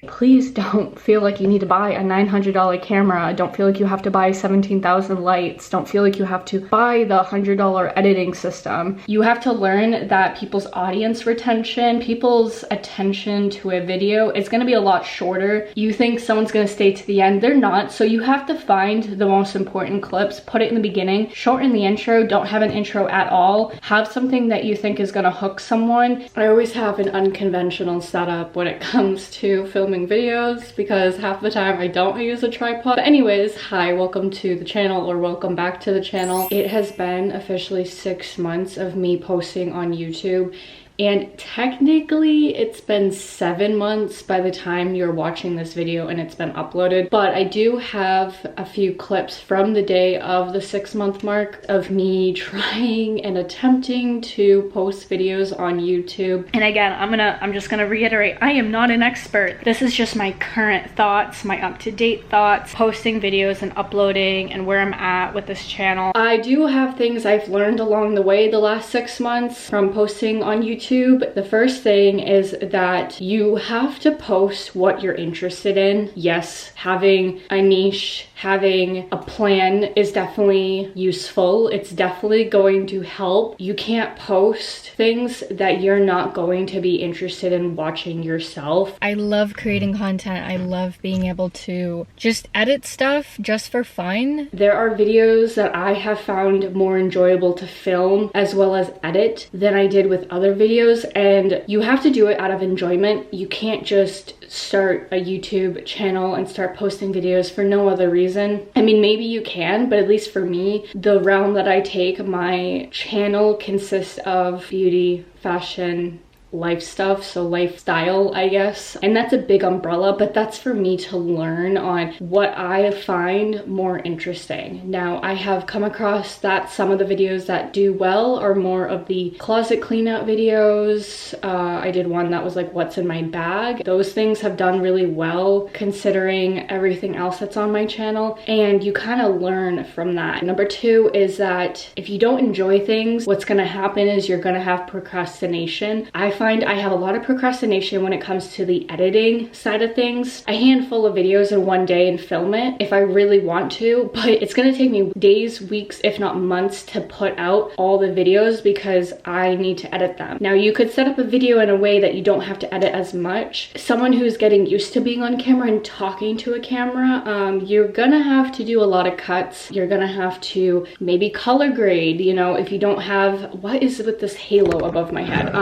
Please don't feel like you need to buy a $900 camera. Don't feel like you have to buy 17,000 lights. Don't feel like you have to buy the $100 editing system. You have to learn that people's audience retention, people's attention to a video is going to be a lot shorter. You think someone's going to stay to the end. They're not. So you have to find the most important clips, put it in the beginning, shorten the intro, don't have an intro at all. Have something that you think is going to hook someone. I always have an unconventional setup when it comes to filming videos because half the time I don't use a tripod. But anyways, hi, welcome to the channel, or welcome back to the channel. It has been officially 6 months of me posting on YouTube. And technically it's been 7 months by the time you're watching this video and it's been uploaded. But I do have a few clips from the day of the 6-month mark of me trying and attempting to post videos on YouTube. And again, I'm just gonna reiterate, I am not an expert. This is just my current thoughts, my up-to-date thoughts, posting videos and uploading and where I'm at with this channel. I do have things I've learned along the way the last 6 months from posting on YouTube. The first thing is that you have to post what you're interested in. Yes, having a niche, having a plan is definitely useful. It's definitely going to help. You can't post things that you're not going to be interested in watching yourself. I love creating content. I love being able to just edit stuff just for fun. There are videos that I have found more enjoyable to film as well as edit than I did with other videos. And you have to do it out of enjoyment. You can't just start a YouTube channel and start posting videos for no other reason. I mean, maybe you can, but at least for me, the realm that I take my channel consists of beauty, fashion, life stuff, so lifestyle, I guess. And that's a big umbrella, but that's for me to learn on what I find more interesting. Now, I have come across that some of the videos that do well are more of the closet clean out videos. I did one that was like, what's in my bag? Those things have done really well considering everything else that's on my channel, and you kind of learn from that. Number two is that if you don't enjoy things, what's gonna happen is you're gonna have procrastination. I find I have a lot of procrastination when it comes to the editing side of things. A handful of videos in one day and film it if I really want to, but it's gonna take me days, weeks, if not months to put out all the videos because I need to edit them. Now, you could set up a video in a way that you don't have to edit as much. Someone who's getting used to being on camera and talking to a camera, you're gonna have to do a lot of cuts. You're gonna have to maybe color grade, you know, if you don't have, what is with this halo above my head?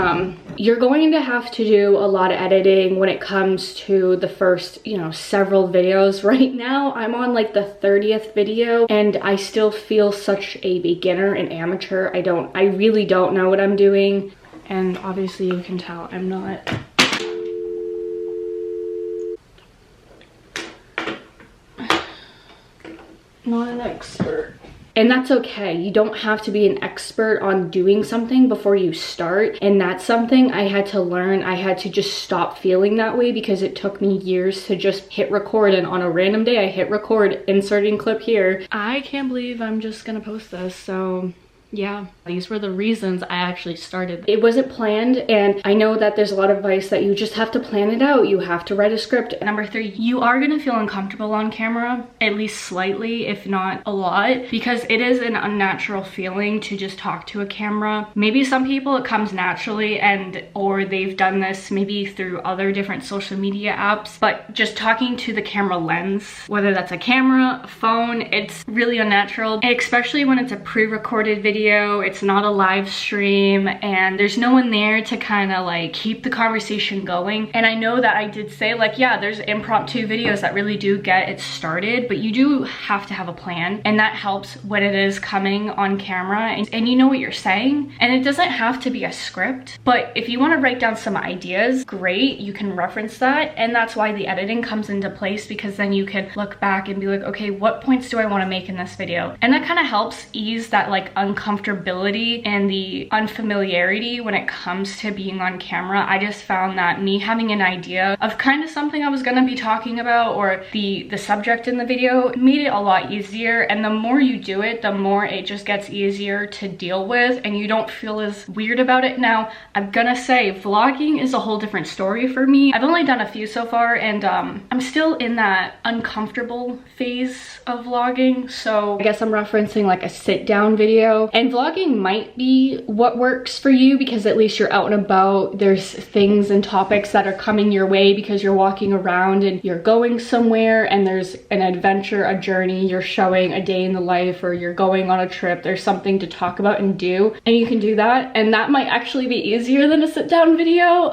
You're going to have to do a lot of editing when it comes to the first, you know, several videos. Right now, I'm on like the 30th video and I still feel such a beginner and amateur. I really don't know what I'm doing. And obviously you can tell I'm not an expert. And that's okay. You don't have to be an expert on doing something before you start. And that's something I had to learn. I had to just stop feeling that way because it took me years to just hit record. And on a random day, I hit record, inserting clip here. I can't believe I'm just gonna post this, so yeah, these were the reasons I actually started. It wasn't planned, and I know that there's a lot of advice that you just have to plan it out. You have to write a script. Number three, you are gonna feel uncomfortable on camera, at least slightly, if not a lot, because it is an unnatural feeling to just talk to a camera. Maybe some people it comes naturally or they've done this maybe through other different social media apps, but just talking to the camera lens, whether that's a camera, a phone, it's really unnatural, and especially when it's a pre-recorded video. It's not a live stream and there's no one there to kind of like keep the conversation going. And I know that I did say like, yeah, there's impromptu videos that really do get it started, but you do have to have a plan, and that helps when it is coming on camera and you know what you're saying. And it doesn't have to be a script, but if you want to write down some ideas, great, you can reference that. And that's why the editing comes into place, because then you can look back and be like, okay, what points do I want to make in this video? And that kind of helps ease that like uncomfortable uncomfortability and the unfamiliarity when it comes to being on camera. I just found that me having an idea of kind of something I was gonna be talking about, or the subject in the video, made it a lot easier. And the more you do it, the more it just gets easier to deal with, and you don't feel as weird about it. Now, I'm gonna say vlogging is a whole different story for me. I've only done a few so far, and I'm still in that uncomfortable phase of vlogging. So I guess I'm referencing like a sit down video, and vlogging might be what works for you because at least you're out and about. There's things and topics that are coming your way because you're walking around and you're going somewhere, and there's an adventure, a journey, you're showing a day in the life, or you're going on a trip. There's something to talk about and do, and you can do that, and that might actually be easier than a sit down video.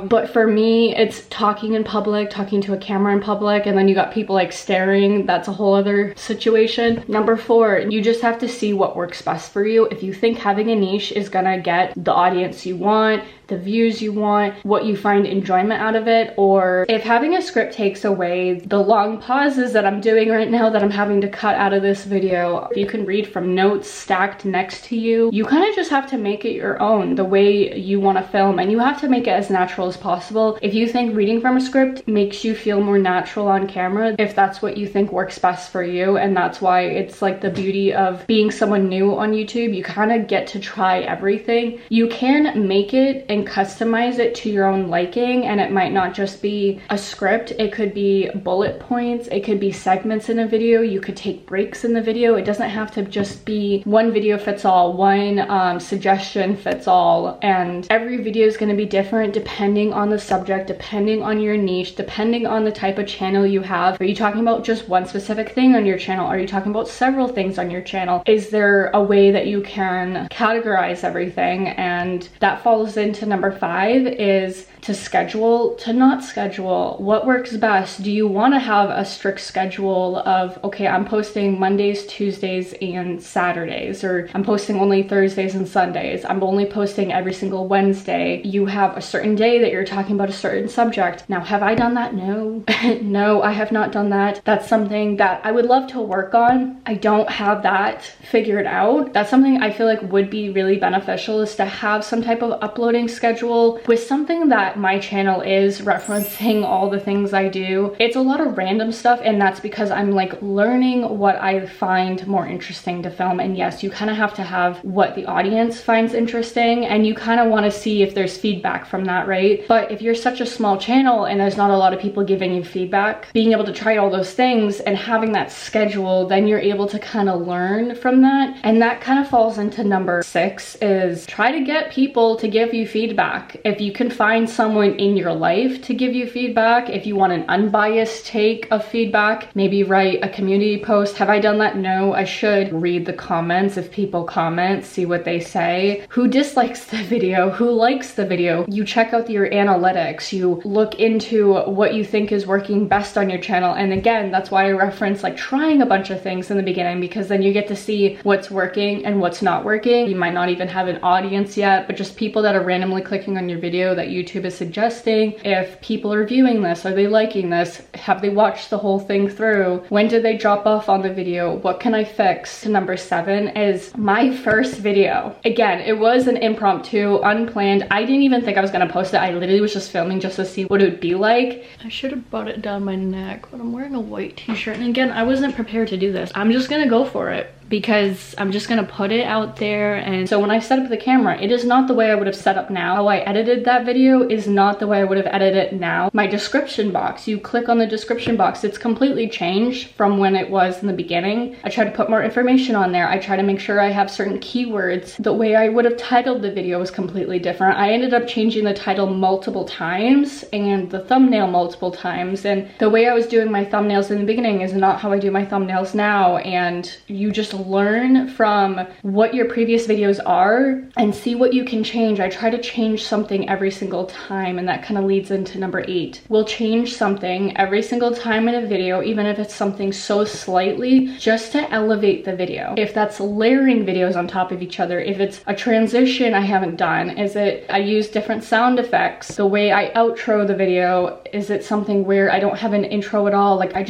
But for me, it's talking in public, talking to a camera in public, and then you got people like staring. That's a whole other situation. Number 4, you just have to see what works best for you. If you think having a niche is gonna get the audience you want, the views you want, what you find enjoyment out of it, or if having a script takes away the long pauses that I'm doing right now that I'm having to cut out of this video, you can read from notes stacked next to you. You kind of just have to make it your own, the way you want to film, and you have to make it as natural as possible. If you think reading from a script makes you feel more natural on camera, if that's what you think works best for you, and that's why it's like the beauty of being someone new on YouTube, you kind of get to try everything. You can make it and customize it to your own liking, and it might not just be a script. It could be bullet points, it could be segments in a video, you could take breaks in the video. It doesn't have to just be one video fits all, one suggestion fits all, and every video is going to be different depending on the subject, depending on your niche, depending on the type of channel you have. Are you talking about just one specific thing on your channel? Are you talking about several things on your channel? Is there a way that you can categorize everything? And that falls into number 5, is to schedule, to not schedule. What works best? Do you want to have a strict schedule of, okay, I'm posting Mondays, Tuesdays, and Saturdays, or I'm posting only Thursdays and Sundays, I'm only posting every single Wednesday? You have a certain day that you're talking about a certain subject. Now, have I done that? No. No, I have not done that. That's something that I would love to work on. I don't have that figured out. That's something I feel like would be really beneficial, is to have some type of uploading schedule with something that my channel is referencing all the things I do. It's a lot of random stuff, and that's because I'm like learning what I find more interesting to film. And yes, you kind of have to have what the audience finds interesting, and you kind of want to see if there's feedback from that, right? But if you're such a small channel and there's not a lot of people giving you feedback, being able to try all those things and having that schedule, then you're able to kind of learn from that. And that kind of falls into number 6, is try to get people to give you feedback. If you can find someone in your life to give you feedback, if you want an unbiased take of feedback, maybe write a community post. Have I done that? No, I should read the comments. If people comment, see what they say. Who dislikes the video? Who likes the video? You check out your analytics. You look into what you think is working best on your channel. And again, that's why I reference like trying a bunch of things in the beginning, because then you get to see what's working and what's not working. You might not even have an audience yet, but just people that are randomly clicking on your video that YouTube is suggesting. If people are viewing this, are they liking this? Have they watched the whole thing through? When did they drop off on the video? What can I fix? Number 7 is my first video. Again, it was an impromptu, unplanned. I didn't even think I was gonna post it. I literally was just filming just to see what it would be like. I should have brought it down my neck, but I'm wearing a white t-shirt, and again, I wasn't prepared to do this. I'm just gonna go for it, because I'm just gonna put it out there. And so when I set up the camera, it is not the way I would have set up now. How I edited that video is not the way I would have edited it now. My description box, you click on the description box, it's completely changed from when it was in the beginning. I try to put more information on there. I try to make sure I have certain keywords. The way I would have titled the video was completely different. I ended up changing the title multiple times and the thumbnail multiple times. And the way I was doing my thumbnails in the beginning is not how I do my thumbnails now. And you just learn from what your previous videos are and see what you can change. I try to change something every single time, and that kind of leads into number 8. We'll change something every single time in a video, even if it's something so slightly, just to elevate the video. If that's layering videos on top of each other, if it's a transition I haven't done, is it I use different sound effects, the way I outro the video, is it something where I don't have an intro at all? Like I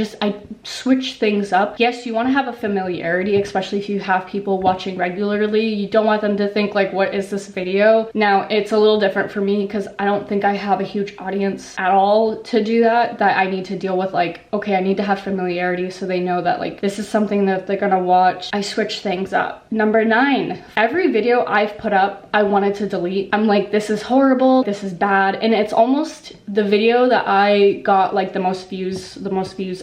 switch things up. Yes, you want to have a familiarity, especially if you have people watching regularly. You don't want them to think like, what is this video? Now, it's a little different for me because I don't think I have a huge audience at all to do that I need to deal with. Like, okay, I need to have familiarity so they know that like this is something that they're gonna watch. I switch things up. Number 9, every video I've put up, I wanted to delete. I'm like, this is horrible, this is bad. And it's almost the video that I got like the most views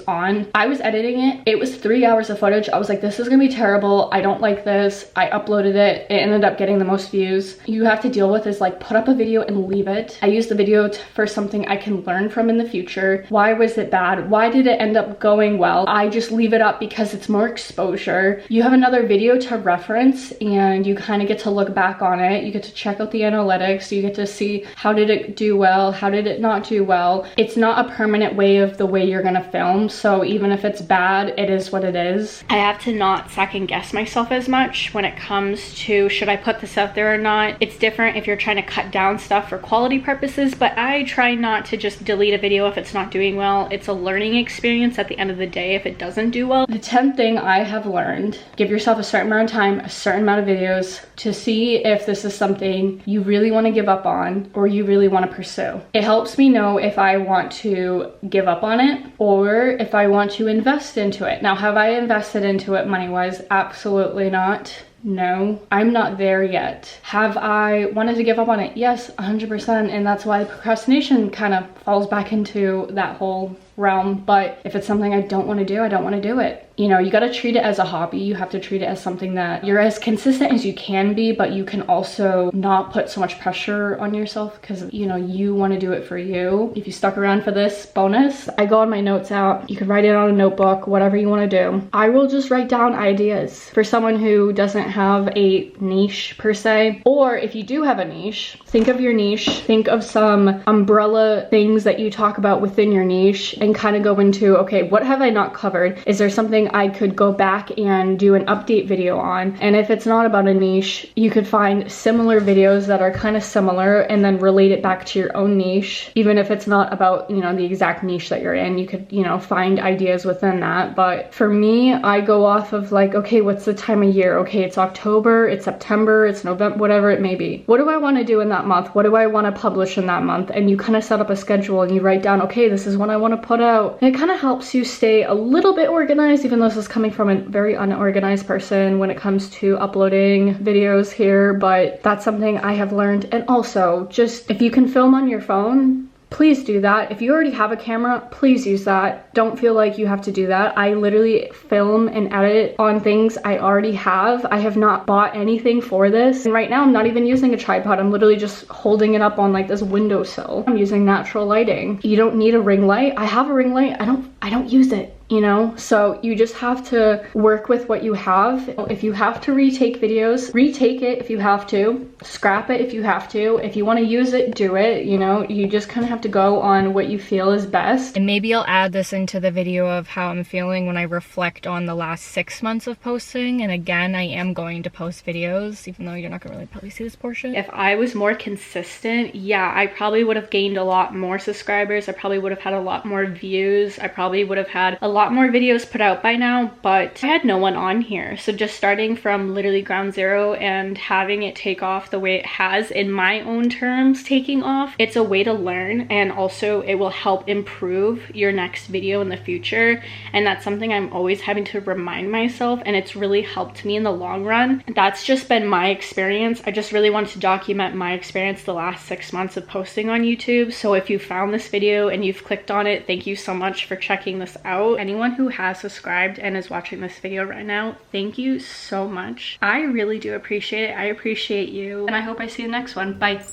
on. I was editing it. It was 3 hours of footage. I was like, this is gonna be terrible. I don't like this. I uploaded it. It ended up getting the most views. You have to deal with is like put up a video and leave it. I use the video for something I can learn from in the future. Why was it bad? Why did it end up going well? I just leave it up because it's more exposure. You have another video to reference and you kind of get to look back on it. You get to check out the analytics. You get to see how did it do well? How did it not do well? It's not a permanent way of the way you're gonna film. So even if it's bad, it is what it is. I have to not second guess myself as much when it comes to should I put this out there or not. It's different if you're trying to cut down stuff for quality purposes, but I try not to just delete a video if it's not doing well. It's a learning experience at the end of the day if it doesn't do well. The 10th thing I have learned, give yourself a certain amount of time, a certain amount of videos to see if this is something you really want to give up on or you really want to pursue. It helps me know if I want to give up on it or if I want to invest into it. Now, have I invested into it money-wise? Absolutely not. No, I'm not there yet. Have I wanted to give up on it? Yes, 100%. And that's why procrastination kind of falls back into that whole realm. But if it's something I don't want to do, I don't want to do it. You know, you got to treat it as a hobby. You have to treat it as something that you're as consistent as you can be, but you can also not put so much pressure on yourself because, you know, you want to do it for you. If you stuck around for this bonus, I go on my notes out. You can write it on a notebook, whatever you want to do. I will just write down ideas for someone who doesn't have a niche per se. Or if you do have a niche, think of your niche, think of some umbrella things that you talk about within your niche and kind of go into, okay, what have I not covered? Is there something I could go back and do an update video on? And if it's not about a niche, you could find similar videos that are kind of similar and then relate it back to your own niche. Even if it's not about, you know, the exact niche that you're in, you could, you know, find ideas within that. But for me, I go off of like, okay, what's the time of year? Okay, it's October, it's September, it's November, whatever it may be. What do I want to do in that month? What do I want to publish in that month? And you kind of set up a schedule and you write down, okay, this is what I want to put out. And it kind of helps you stay a little bit organized, even though this is coming from a very unorganized person when it comes to uploading videos here, but that's something I have learned. And also, just if you can film on your phone, please do that. If you already have a camera, please use that. Don't feel like you have to do that. I literally film and edit on things I already have. I have not bought anything for this. And right now I'm not even using a tripod. I'm literally just holding it up on like this windowsill. I'm using natural lighting. You don't need a ring light. I have a ring light. I don't use it. You know, so you just have to work with what you have. If you have to retake videos, retake it if you have to, scrap it if you have to. If you want to use it, do it. You know, you just kind of have to go on what you feel is best. And maybe I'll add this into the video of how I'm feeling when I reflect on the last 6 months of posting. And again, I am going to post videos, even though you're not gonna really probably see this portion. If I was more consistent, yeah, I probably would have gained a lot more subscribers. I probably would have had a lot more views. I probably would have had a lot more videos put out by now, but I had no one on here. So just starting from literally ground zero and having it take off the way it has in my own terms, taking off, it's a way to learn, and also it will help improve your next video in the future. And that's something I'm always having to remind myself, and it's really helped me in the long run. That's just been my experience. I just really wanted to document my experience the last 6 months of posting on YouTube. So if you found this video and you've clicked on it, thank you so much for checking this out. Anyone who has subscribed and is watching this video right now, thank you so much. I really do appreciate it. I appreciate you, and I hope I see you in the next one. Bye.